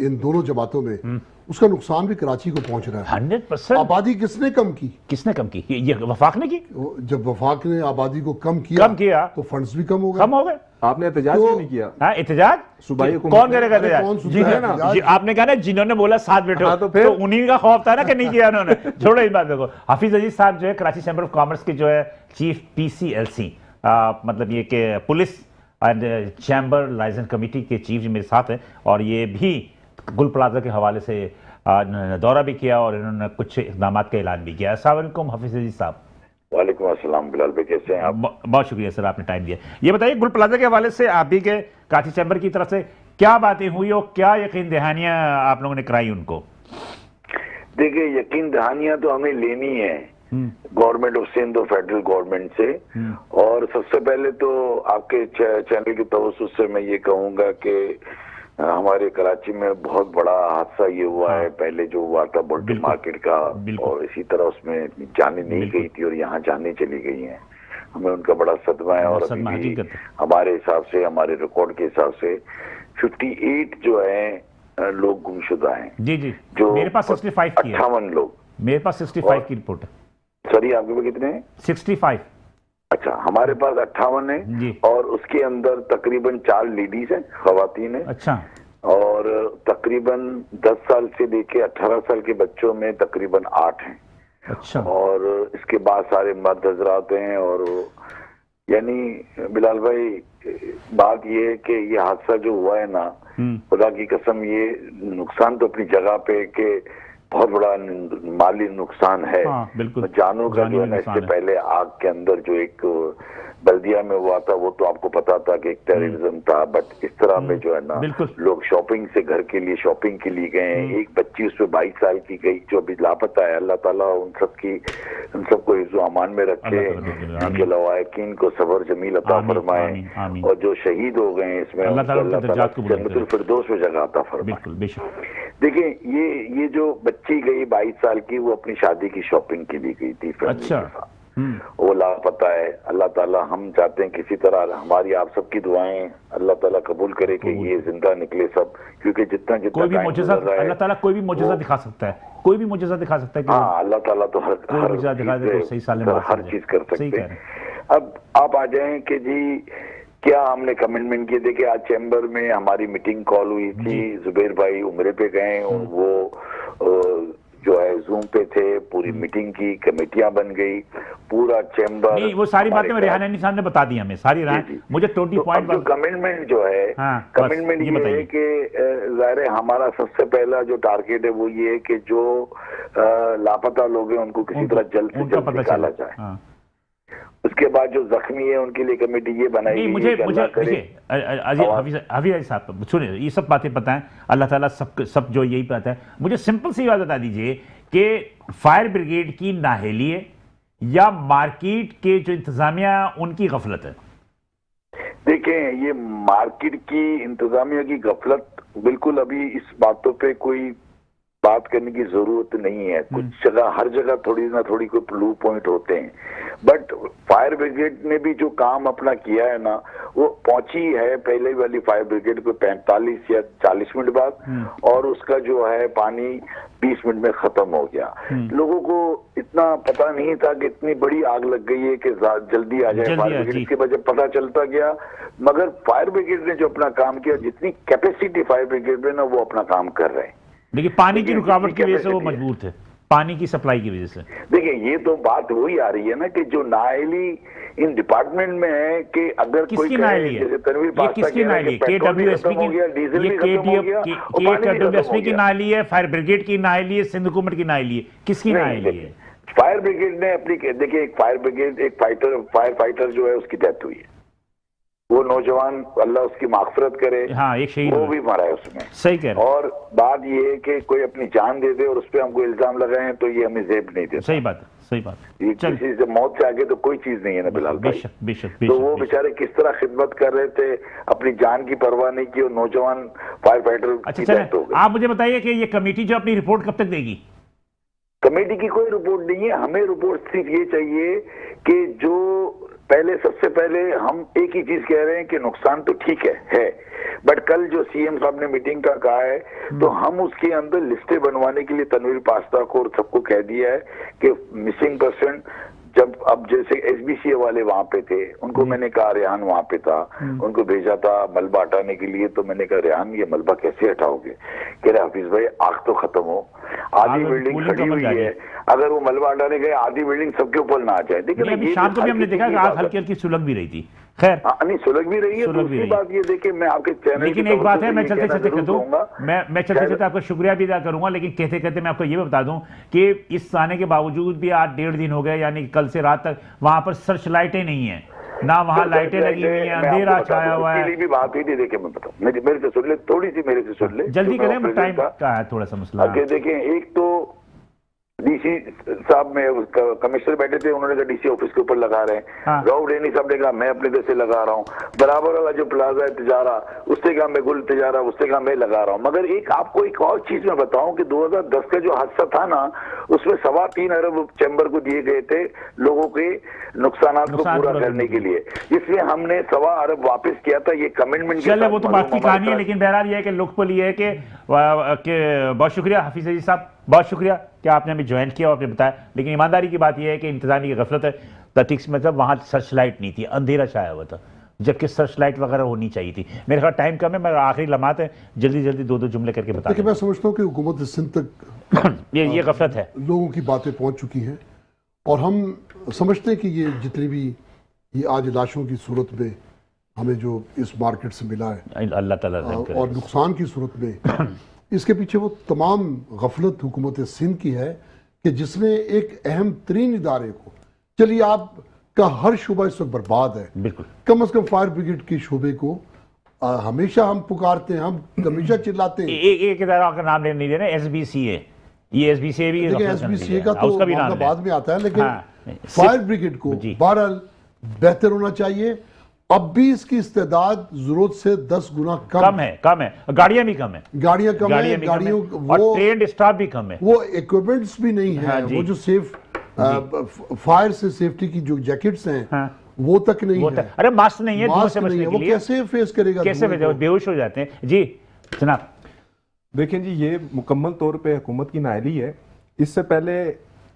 इन दोनों जमातों में, उसका नुकसान भी कराची को पहुंच रहा है। 100%। आबादी किसने कम की? किसने कम की? ये वफाक ने की। जब वफाक ने आबादी को कम किया तो फंड्स भी कम हो गए। आपने एहतजाज क्यों नहीं किया? हाँ, एहतजाज सूबाई कौन करेगा? जी है ना, आपने कहा ना जिन्होंने बोला साथ बैठो, हाँ, तो फिर उन्हीं का खौफ था ना कि नहीं किया उन्होंने। छोड़ो इस बात देखो। हाफिज अजीज साहब जो है कराची चैम्बर ऑफ कॉमर्स के जो है चीफ PCLC, मतलब ये कि police and chamber licence committee के चीफ मेरे साथ हैं, और ये भी गुल प्लाजा के हवाले से दौरा भी किया और इन्होंने कुछ इक़दाम का ऐलान भी किया। अस्सलाम वालेकुम हाफिज अजीज साहब। वालेकुम अस्सलाम बिलाल भाई, कैसे हैं आप? बहुत शुक्रिया सर, आपने टाइम दिया। ये बताइए गुल प्लाजा के हवाले से आप भी के कराची चैम्बर की तरफ से क्या बातें हुई और क्या यकीन दहानियां आप लोगों ने कराई उनको? देखिए, यकीन दहानियां तो हमें लेनी है गवर्नमेंट ऑफ सिंध और फेडरल गवर्नमेंट से। और सबसे पहले तो आपके चैनल की तवज्जो से मैं ये कहूंगा कि हमारे कराची में बहुत बड़ा हादसा ये हुआ है। पहले जो हुआ था बुल्टन मार्केट का, और इसी तरह उसमें जाने नहीं गई थी और यहाँ जाने चली गई हैं। हमें उनका बड़ा सदमा है। और अभी भी हमारे हिसाब से, हमारे रिकॉर्ड के हिसाब से 58 जो है लोग गुमशुदा हैं। जी जी, जो मेरे पास 65 की है। 58 लोग, मेरे पास 65 की रिपोर्ट है। सॉरी, आपके पास कितने हैं? 65। अच्छा, हमारे पास 58 है, और उसके अंदर तकरीबन 4 लेडीज हैं, खवातीन हैं। अच्छा। और तकरीबन 10 साल से लेके 18 साल के बच्चों में तकरीबन 8 हैं। अच्छा। और इसके बाद सारे मर्द हजरात हैं। और यानी बिलाल भाई, बात ये है कि ये हादसा जो हुआ है ना, खुदा की कसम, ये नुकसान तो अपनी जगह पे के बहुत बड़ा माली नुकसान है। हाँ, बिल्कुल। जानों का जो है ना, इससे पहले आग के अंदर जो एक बल्दिया में हुआ था, वो तो आपको पता था कि एक टेररिज्म था। बट इस तरह में जो है ना, लोग शॉपिंग से, घर के लिए शॉपिंग के लिए गए हैं। एक बच्ची उसमें 22 साल की गई जो अभी लापता है। अल्लाह ताला उन सबको हिफ्ज़ अमान में रखे, उनके लवाकिन को सबर जमील अता फरमाए, और जो शहीद हो गए हैं इसमें अल्लाह ताला जन्नतुल फिरदौस में जगह अता फरमाए। देखिए, ये जो बच्ची गई 22 साल की, वो अपनी शादी की शॉपिंग के लिए गई थी। अच्छा। वो लापता है। अल्लाह ताला, हम चाहते हैं किसी तरह हमारी आप सबकी दुआएं अल्लाह ताला कबूल करे कि ये जिंदा निकले सब, क्योंकि जितना कोई भी मौजज़ा अल्लाह ताला कोई भी मौजज़ा दिखा सकता है, कोई भी मौजज़ा दिखा सकता है। हाँ, अल्लाह ताला तो हर चीज कर सकते हैं। अब आप आ जाए कि जी क्या हमने कमिटमेंट किए। देखिए, आज चैम्बर में हमारी मीटिंग कॉल हुई थी, जुबैर भाई उम्रे पे गए, और वो जो है जूम पे थे, पूरी मीटिंग की, कमेटियां बन गई, पूरा चैम्बर। नहीं, वो सारी बातें रेहानी साहब ने बता दी हमें, सारी मुझे 20 पॉइंट। जो कमिटमेंट जो है, हाँ, कमिटमेंट ये है कि ज़ाहिर है हमारा सबसे पहला जो टारगेट है वो ये है कि जो लापता लोग हैं उनको किसी तरह जल्द से जल्द निकाला जाए। हाँ। उसके बाद जो जख्मी है उनके लिए कमेटी ये बनाई गई है मुझे कि अल्लाह करे। देखिए हफीज साहब सुनिए, ये सब बातें पता है, अल्लाह ताला सब जो यही पता है। मुझे सिंपल सी बात बता दीजिए कि फायर ब्रिगेड की नाअहली है या मार्केट के जो इंतजामिया उनकी गफलत है? देखें, ये मार्केट की इंतजामिया की गफलत बिल्कुल अभी इस बातों पे कोई बात करने की जरूरत नहीं है। कुछ जगह, हर जगह थोड़ी ना थोड़ी कोई ब्लू पॉइंट होते हैं, बट फायर ब्रिगेड ने भी जो काम अपना किया है ना, वो पहुंची है पहले वाली फायर ब्रिगेड को 45 या 40 मिनट बाद, और उसका जो है पानी 20 मिनट में खत्म हो गया। लोगों को इतना पता नहीं था कि इतनी बड़ी आग लग गई है कि जल्दी आ जाए फायर ब्रिगेड, इसके बाद जब पता चलता गया। मगर फायर ब्रिगेड ने जो अपना काम किया, जितनी कैपेसिटी फायर ब्रिगेड में ना, वो अपना काम कर रहे हैं। देखिए पानी की रुकावट की वजह से वो मजबूर थे, पानी की सप्लाई की वजह से। देखिए, ये तो बात वही आ रही है ना कि जो नाअहली इन डिपार्टमेंट में है कि अगर कोई नाअहली है, ये किसकी नाअहली है? केडब्ल्यूएसपी की नाअहली है, फायर ब्रिगेड की नाअहली है, सिंध हुकूमत की नाअहली है, किसकी नाअहली है? फायर ब्रिगेड ने अपनी, देखिए एक फायर ब्रिगेड, एक फायर फाइटर जो है उसकी डेथ हुई है। वो नौजवान, अल्लाह उसकी मागफिरत करे, हाँ, एक शहीद वो भी मरा है उसमें। सही कह रहे हैं। और बात ये है कि कोई अपनी जान दे दे और उस पर हमको इल्जाम लगाए तो ये हमें जेब नहीं देता। सही बात है, सही बात है। ये किसी से मौत से आगे तो कोई चीज नहीं है ना बिलाल भाई। बेशक बेशक। तो वो बेचारे किस तरह खिदमत कर रहे थे, अपनी जान की परवाह नहीं की, और नौजवान फायर फाइटर की डेथ हो गई। आप मुझे बताइए कि ये कमेटी जो अपनी रिपोर्ट कब तक देगी? कमेटी की कोई रिपोर्ट नहीं है, हमें रिपोर्ट सिर्फ ये चाहिए कि जो पहले, सबसे पहले हम एक ही चीज कह रहे हैं कि नुकसान तो ठीक है, बट कल जो सीएम साहब ने मीटिंग का कहा है, तो हम उसके अंदर लिस्टें बनवाने के लिए तनवीर पास्ता को और सबको कह दिया है कि मिसिंग पर्सन, जब अब जैसे एसबीसीए वाले वहां पे थे, उनको मैंने कहा, रेहान वहां पे था, उनको भेजा था मलबा हटाने के लिए, तो मैंने कहा रेहान ये मलबा कैसे हटाओगे? कह रहे हफीज भाई आग तो खत्म हो, आधी बिल्डिंग खड़ी हुई है, अगर वो मलबा हटाने गए आधी बिल्डिंग सबके ऊपर ना आ जाए। देखिए शाम को भी हमने देखा कि आग हल्की हल्की सुलग भी रही थी। खैर नहीं, सुलग भी रही है। दूसरी बात ये देखिए, मैं आपके चैनल, लेकिन एक बात है, मैं चलते चलते कर दूं, मैं चलते चलते आपका शुक्रिया भी अदा करूंगा, लेकिन कहते कहते मैं आपको ये बता दूं कि इस आने के बावजूद भी आज 1.5 दिन हो गए, यानी कल से रात तक वहां पर सर्च लाइटें नहीं है, ना वहां लाइटें लगी हुई है, अंधेरा छाया हुआ है। भी बात हुई थी, देखिए मैं बताऊं, मेरे से सुन ले, थोड़ी सी मेरे से सुन ले, जल्दी करें, टाइम का है थोड़ा सा मसला। देखिए, एक तो डीसी साहब में कमिश्नर बैठे थे, उन्होंने कहा डीसी ऑफिस के ऊपर लगा रहे हैं। राव डेनी साहब ने कहा मैं अपने घर से लगा रहा हूँ। बराबर वाला जो प्लाजा है तिजारा, उससे कहा मैं गुल तिजारा, उससे कहा मैं लगा रहा हूँ। मगर एक आपको एक और चीज मैं बताऊं कि 2010 का जो हादसा था ना, उसमें 3.25 अरब चैम्बर को दिए गए थे लोगों के नुकसान को पूरा करने के लिए, इसलिए हमने 1.25 अरब वापस किया था। ये कमिटमेंट चले, वो तो बात की कहानी है, लेकिन बहरहाल ये है कि लोकपाल ये है कि बहुत शुक्रिया हफीज अजीज साहब, बहुत शुक्रिया कि आपने हमें ज्वाइन किया और आपने बताया। लेकिन ईमानदारी की बात यह है कि इंतजामी की गफलत है, तटिक्स मतलब वहाँ सर्च लाइट नहीं थी, अंधेरा छाया हुआ था, जबकि सर्च लाइट वगैरह होनी चाहिए थी। मेरे ख्याल टाइम कम है, मैं आखिरी लम्हात है, जल्दी जल्दी दो जुमले करके बता। देखिए, मैं समझता हूँ कि हुकूमत सिंध तक ये गफलत है, लोगों की बातें पहुँच चुकी हैं, और हम समझते हैं कि ये जितनी भी ये आज लाशों की सूरत में हमें जो इस मार्केट से मिला है, अल्लाह ताला और नुकसान की सूरत में, इसके पीछे वो तमाम गफलत हुकूमत सिंध की है कि जिसने एक अहम तरीन इदारे को, चलिए आपका हर शुबा इस वक्त बर्बाद है, बिल्कुल, कम से कम फायर ब्रिगेड के शुबे को हमेशा हम पुकारते हैं, हम हमेशा चिल्लाते हैं। एक इदारा का नाम नहीं देना, एसबीसीए, ये एसबीसीए भी, एसबीसीए का तो बाद में आता है, लेकिन फायर ब्रिगेड को बहरहाल बेहतर होना चाहिए। अब भी इसकी इस्तेदाद जरूरत से 10 गुना कम है, गाड़ियां भी कम है, गाड़ियों और ट्रेंड स्टाफ भी कम है, वो इक्विपमेंट्स भी नहीं है, वो जो फायर से सेफ्टी की जो जैकेट्स हैं वो तक नहीं है, अरे मास्क नहीं है, धुआं से बचने के लिए, वो कैसे फेस करेगा, कैसे बेहोश हो जाते हैं। जी जनाब, देखें जी, ये मुकम्मल तौर पे हुकूमत की नाअहली है। इससे पहले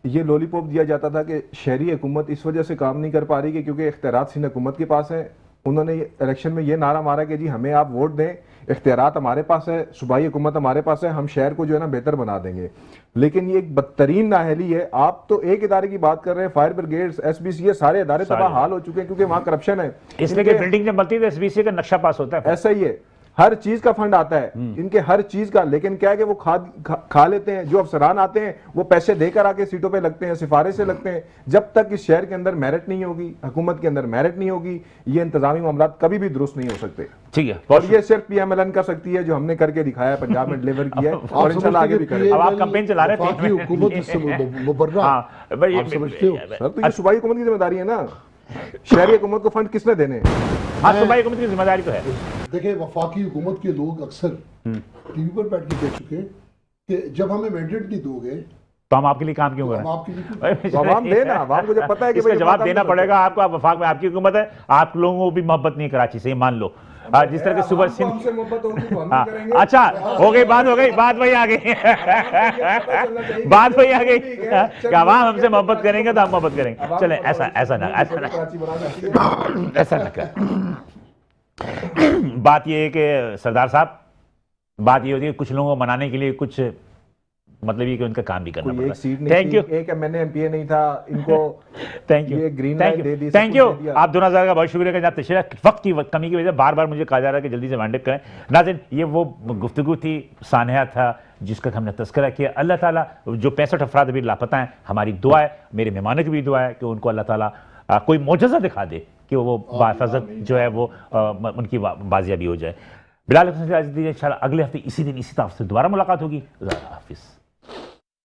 ये लॉलीपॉप दिया जाता था कि शहरी हुकूमत इस वजह से काम नहीं कर पा रही कि क्योंकि इख्तियारात सिंध हुकूमत के पास है, उन्होंने इलेक्शन में ये नारा मारा कि जी हमें आप वोट दें, इख्तियारात हमारे पास है, सूबाई हुकूमत हमारे पास है, हम शहर को जो है ना बेहतर बना देंगे। लेकिन ये एक बदतरीन नाअहली है। आप तो एक इदारे की बात कर रहे हैं, फायर ब्रिगेड, SBC, ये सारे इदारे तबाह हाल हो चुके हैं क्योंकि वहां करप्शन है। इसलिए कि बिल्डिंग जब बनती है तो SBC का नक्शा पास होता है। ऐसा ही है, हर चीज का फंड आता है इनके, हर चीज का। लेकिन क्या है कि वो खा लेते हैं। जो अफसरान आते हैं वो पैसे देकर आके सीटों पे लगते हैं, सिफारिश से लगते हैं। जब तक इस शहर के अंदर मेरिट नहीं होगी, हुकूमत के अंदर मेरिट नहीं होगी, ये इंतजामी मामला कभी भी दुरुस्त नहीं हो सकते। ठीक है, और ये सिर्फ PMLN कर सकती है, जो हमने करके दिखाया है, पंजाब में डिलीवर किया है और इंशाल्लाह आगे भी करेंगे। अब आप कैंपेन चला रहे थे। वफाकी हुकूमत इससे मुबर्रा। हाँ, भाई, आप समझते हो? सर तो ये सूबाई हुकूमत की जिम्मेदारी है ना, शहरी हुकूमत को फंड किसने देने हैं? हाँ, सूबाई हुकूमत की जिम्मेदारी तो है। देखिए, वफाकी हुकूमत के लोग अक्सर टीवी पर बैठ के कह चुके हैं कि जब हमें मैंडेट नहीं दोगे तो हम आपके लिए काम क्यों हम करें? आपके लिए क्यों- तो आवाम देना, आवाम को जब पता है कि इसका भाई जवाब बात देना आप पड़ेगा आपको। आप वफाक में आपकी हुकूमत है, आप लोगों को भी मोहब्बत नहीं है कराची से, ये मान लो। जिस तरह के सुबह आवाम को हमसे मोहब्बत होगी तो हम भी हाँ, करेंगे। अच्छा हो गई, बात हो गई, बात वही आ गई बात वही आ गई कि आवाम हमसे मोहब्बत करेंगे तो हम मोहब्बत करेंगे। चले, ऐसा ना कराची बनाना चाहिए। ऐसा ना कर। बात ये है कि सरदार साहब, बात ये होती है कुछ लोगों को मनाने के लिए कुछ मतलब ये कि उनका काम भी करना कोई एक सीट पड़ता है। नहीं थैंक यू, थी, एक MNA MPA नहीं था, इनको थैंक यू, ये green thank light they the, you, सब थैंक कुछ यू। दे दिया। आप दोनों हजार का बहुत शुक्रिया कि जनाब तशरीफ, वक्त की कमी की वजह से बार बार मुझे कहा जा रहा है कि जल्दी से वाइंड अप करें। नाज़रीन, ये वो गुफ्तगू थी, सानहा था, जिसका हमने तस्करा किया। अल्लाह ताला जो 65 अफराद अभी लापता हैं, हमारी दुआ है, मेरे मेहमानों की भी दुआ है कि उनको अल्लाह ताला कोई मोजज़ा दिखा दे कि वो बाहिफाजत जो है वो उनकी बाजियाबी हो जाए। बिलाल हसन से आज दीजिए, इंशाल्लाह अगले हफ्ते इसी दिन इसी तारीख से दोबारा मुलाकात होगी। हाफिज़।